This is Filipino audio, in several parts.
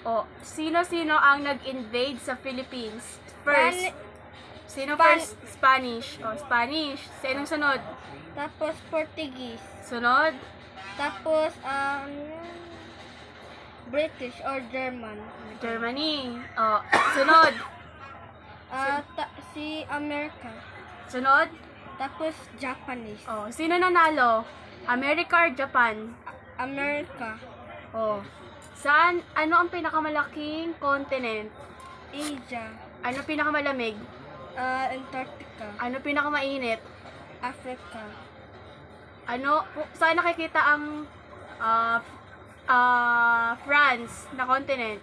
O, sino-sino ang nag-invade sa Philippines? First. Sino first? Spanish. O, Spanish. Sinong sunod? Tapos Portuguese. Sunod? Tapos British or German. Germany. O, sunod? Si America. Sunod? Tapos Japanese. O, sino nanalo? America or Japan? America. O, ano ang pinakamalaking continent? Asia. Ano pinakamalamig? Antarctica. Ano pinakamainit? Africa. Saan nakikita ang France na continent?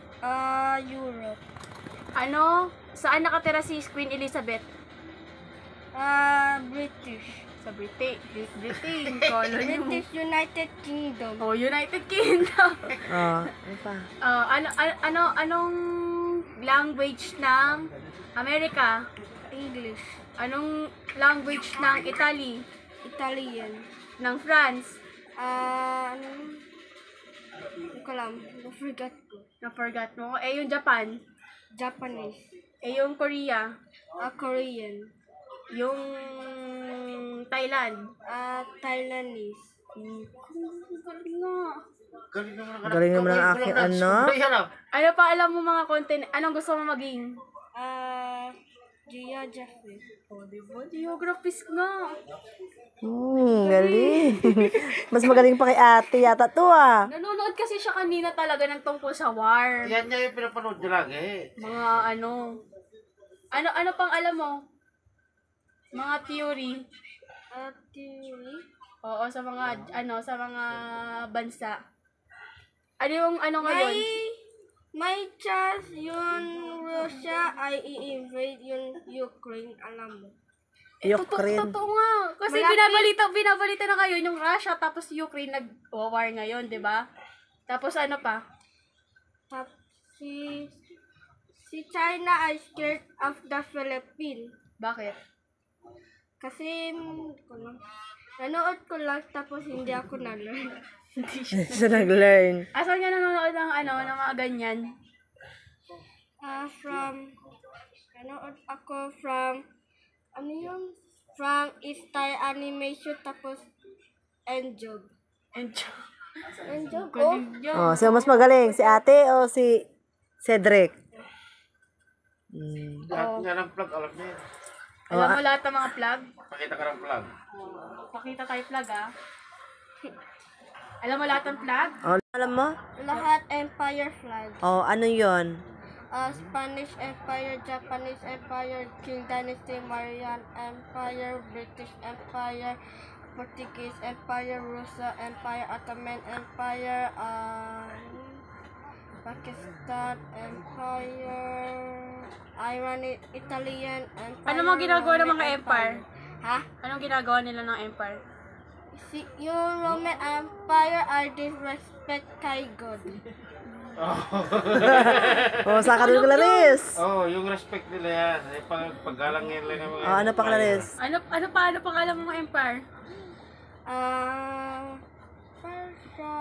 Europe. Saan nakatira si Queen Elizabeth? British. Sa Britain, colony mo. British United Kingdom. Oh, United Kingdom. Ano pa? Anong language ng Amerika? English. Anong language ng Italy? Italian. Ng France? Hindi ko alam. Na-forgot ko. Na-forgot mo? Yung Japan? Japanese. Yung Korea? Korean. Yung Thailand? Thailandese. Galing naman ang aking ano. Ano pa alam mo mga continent? Anong gusto mo maging? Geography. Diba? Geographies nga. Galing. Mas magaling pa kay ate yata to Nanonood kasi siya kanina talaga ng tungkol sa war. Yan niya yung pinapanood niya lagi. Mga ano pang alam mo? Mga theory. Theory? Oo, sa mga bansa. Ano yung ngayon? May chance yung Russia ay i-invade yung Ukraine, alam mo. Ukraine. Totoo nga. Kasi binabalita na ngayon yung Russia tapos Ukraine nag-war ngayon, 'di ba? Tapos ano pa? Si China ay scared of the Philippines. Bakit? Kasi nanood ko lang tapos hindi ako na-learn. Siya nag-learn. Saan ka nanonood ng ng mga ganyan? Nanood ako from Star Animation tapos Enjoy. So mas magaling si ate o si Cedric? Lahat nga ng plug, alam niya. Alam mo lahat ng mga plug? Pakita ka ng plug. Pakita tayo plug Alam mo lahat ng plug? Alam mo? Lahat Empire flag. Ano yon? Spanish Empire, Japanese Empire, Qing Dynasty, Mauryan Empire, British Empire, Portuguese Empire, Russo Empire, Ottoman Empire, Pakistan Empire, Iran, Italian Empire. Ano mga ginagawa ng mga empire? Ha? Anong ginagawa nila ng empire? Yung Roman Empire are disrespect kay God. Saka doon Clarice. Yung respect nila yan. Paggalang nila ng mga... Ano pa Clarice? Ano pa alam mo mga empire? Persia,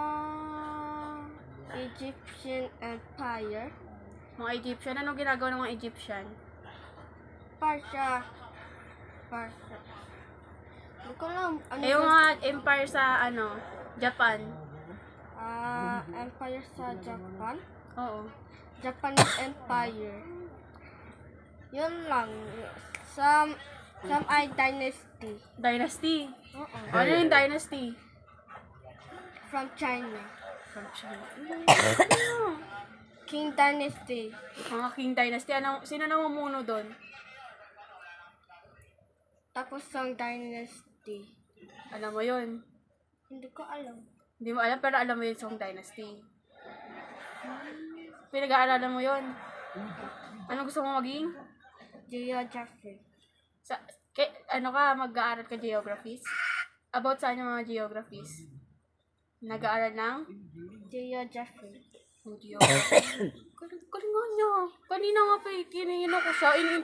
Egyptian Empire. Mga Egyptian, anong ginagawa ng mga Egyptian? Persia. Hindi ko alam. Yung mga empire sa Japan. Empire sa Japan. Oo. Japanese Empire. Yun lang. Some ay dynasty. Dynasty? Oo. Ano yung dynasty? From China. From China. King Dynasty. Mga King Dynasty. Sino namumuno doon? Tapos Song Dynasty. Alam mo yun? Hindi ko alam. Hindi mo alam, pero alam mo yung Song Dynasty. Pinag-aaralan mo yun. Anong gusto mo maging? Geography. Mag-aaral ka geographies? About saan yung mga geographies? Nag-aaral ng? Geography. Geography. Galing nga niya. Kanina nga pa, kinino ko siya, in